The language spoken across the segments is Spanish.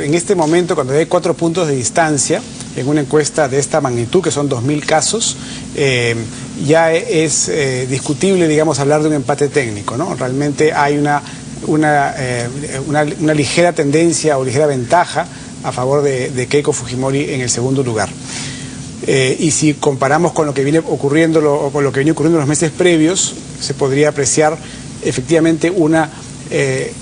En este momento, cuando hay 4 puntos de distancia, en una encuesta de esta magnitud, que son 2000 casos, ya es discutible, digamos, hablar de un empate técnico, ¿no? Realmente hay una ligera tendencia o ligera ventaja a favor de Keiko Fujimori en el segundo lugar. Y si comparamos con lo que viene ocurriendo, con lo que viene ocurriendo en los meses previos, se podría apreciar efectivamente un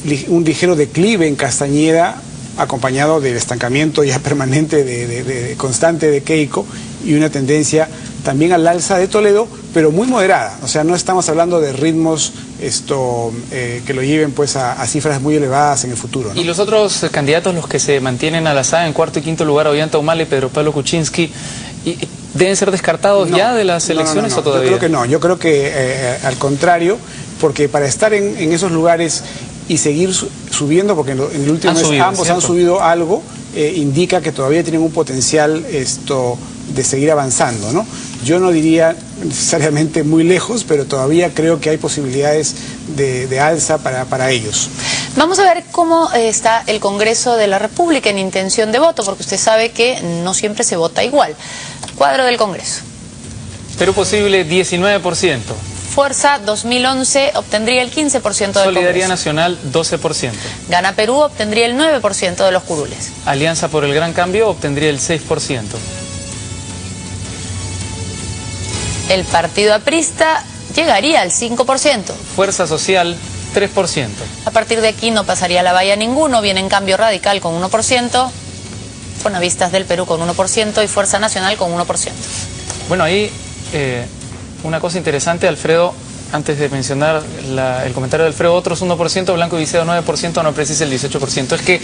ligero declive en Castañeda, acompañado del estancamiento ya permanente, constante de Keiko, y una tendencia también al alza de Toledo, pero muy moderada. O sea, no estamos hablando de ritmos que lo lleven pues a cifras muy elevadas en el futuro, ¿no? Y los otros candidatos, los que se mantienen a la saga en cuarto y quinto lugar, Ollanta Humala y Pedro Pablo Kuczynski, ¿deben ser descartados ya de las elecciones o todavía? Yo creo que no, yo creo que al contrario, porque para estar en esos lugares y seguir subiendo, porque en el último mes ambos han subido algo, indica que todavía tienen un potencial de seguir avanzando, ¿no? Yo no diría necesariamente muy lejos, pero todavía creo que hay posibilidades de alza para ellos. Vamos a ver cómo está el Congreso de la República en intención de voto, porque usted sabe que no siempre se vota igual. Cuadro del Congreso. Perú Posible, 19%. Fuerza 2011 obtendría el 15% del Congreso. Solidaridad Nacional, 12%. Gana Perú obtendría el 9% de los curules. Alianza por el Gran Cambio obtendría el 6%. El Partido Aprista llegaría al 5%. Fuerza Social, 3%. A partir de aquí no pasaría la valla ninguno, viene en Cambio Radical con 1%, Fonavistas del Perú con 1% y Fuerza Nacional con 1%. Bueno, ahí una cosa interesante, Alfredo, antes de mencionar el comentario de Alfredo, otros 1%, Blanco y Viciado 9%, no precisa el 18%. Es que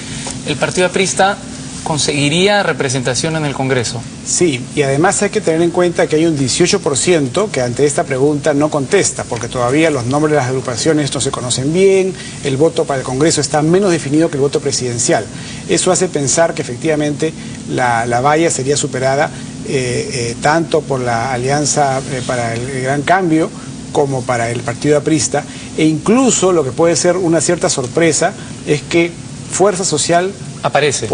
el Partido Aprista conseguiría representación en el Congreso. Sí, y además hay que tener en cuenta que hay un 18% que ante esta pregunta no contesta, porque todavía los nombres de las agrupaciones no se conocen bien, el voto para el Congreso está menos definido que el voto presidencial. Eso hace pensar que efectivamente la valla sería superada tanto por la Alianza para el Gran Cambio como para el Partido Aprista, e incluso lo que puede ser una cierta sorpresa es que Fuerza Social aparece,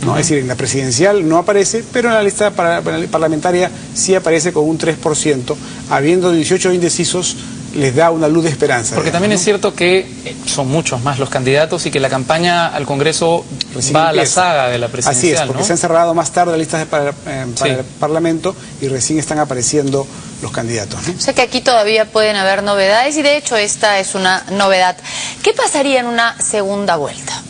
¿no? Es decir, en la presidencial no aparece, pero en la lista parlamentaria sí aparece con un 3%, habiendo 18 indecisos, les da una luz de esperanza. Porque también es cierto que son muchos más los candidatos y que la campaña al Congreso va a la saga de la presidencial. Así es, porque se han cerrado más tarde las listas para el Parlamento y recién están apareciendo los candidatos, ¿no? O sea que aquí todavía pueden haber novedades y de hecho esta es una novedad. ¿Qué pasaría en una segunda vuelta?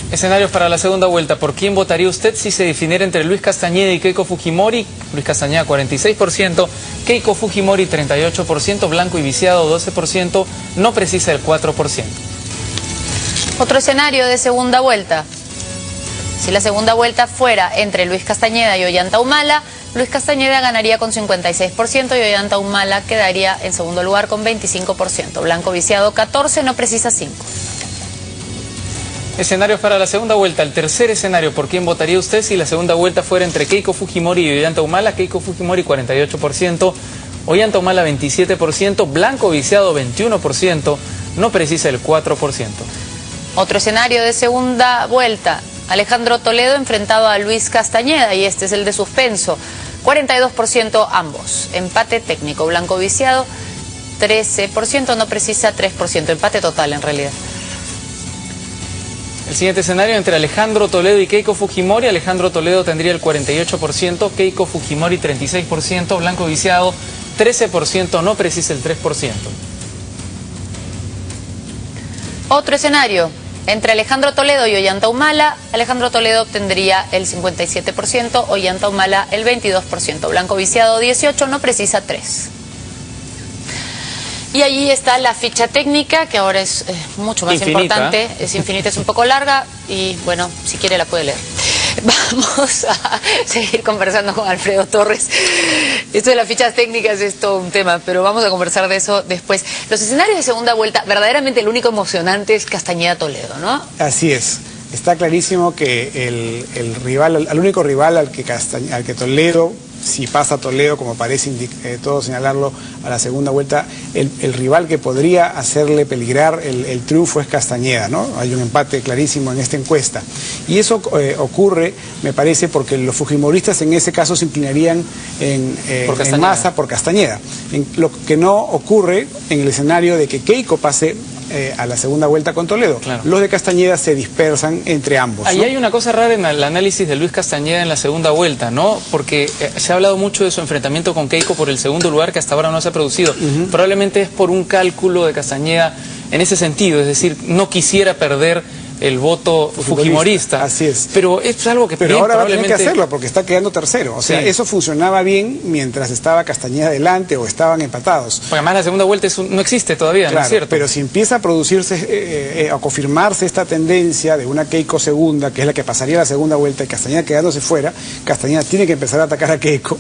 Escenarios para la segunda vuelta. ¿Por quién votaría usted si se definiera entre Luis Castañeda y Keiko Fujimori? Luis Castañeda 46%, Keiko Fujimori 38%, Blanco y Viciado 12%, no precisa el 4%. Otro escenario de segunda vuelta. Si la segunda vuelta fuera entre Luis Castañeda y Ollanta Humala, Luis Castañeda ganaría con 56% y Ollanta Humala quedaría en segundo lugar con 25%. Blanco Viciado 14%, no precisa 5%. Escenarios para la segunda vuelta. El tercer escenario, ¿por quién votaría usted si la segunda vuelta fuera entre Keiko Fujimori y Ollanta Humala? Keiko Fujimori 48%, Ollanta Humala 27%, Blanco Viciado 21%, no precisa el 4%. Otro escenario de segunda vuelta. Alejandro Toledo enfrentado a Luis Castañeda y este es el de suspenso. 42% ambos. Empate técnico. Blanco Viciado 13%, no precisa 3%. Empate total en realidad. El siguiente escenario entre Alejandro Toledo y Keiko Fujimori. Alejandro Toledo tendría el 48%, Keiko Fujimori 36%, Blanco Viciado 13%, no precisa el 3%. Otro escenario entre Alejandro Toledo y Ollanta Humala. Alejandro Toledo obtendría el 57%, Ollanta Humala el 22%, Blanco Viciado 18%, no precisa 3%. Y allí está la ficha técnica, que ahora es mucho más importante, es infinita, es un poco larga y bueno, si quiere la puede leer. Vamos a seguir conversando con Alfredo Torres. Esto de las fichas técnicas es todo un tema, pero vamos a conversar de eso después. Los escenarios de segunda vuelta, verdaderamente el único emocionante es Castañeda-Toledo, ¿no? Así es. Está clarísimo que el rival, al único rival al que Toledo si pasa Toledo, como parece todo señalarlo, a la segunda vuelta, el rival que podría hacerle peligrar el triunfo es Castañeda, ¿no? Hay un empate clarísimo en esta encuesta. Y eso ocurre, me parece, porque los fujimoristas en ese caso se inclinarían en masa por Castañeda. Lo que no ocurre en el escenario de que Keiko pase a la segunda vuelta con Toledo. Claro. Los de Castañeda se dispersan entre ambos. Ahí ¿no? hay una cosa rara en el análisis de Luis Castañeda en la segunda vuelta, ¿no? Porque se ha hablado mucho de su enfrentamiento con Keiko por el segundo lugar que hasta ahora no se ha producido. Probablemente es por un cálculo de Castañeda en ese sentido, es decir, no quisiera perder el voto fujimorista. Así es. Pero es algo que Pero ahora probablemente... va a tener que hacerlo porque está quedando tercero. O sea, eso funcionaba bien mientras estaba Castañeda delante o estaban empatados. Porque además la segunda vuelta no existe todavía, claro, ¿no es cierto? Pero si empieza a producirse, a confirmarse esta tendencia de una Keiko segunda, que es la que pasaría la segunda vuelta y Castañeda quedándose fuera, Castañeda tiene que empezar a atacar a Keiko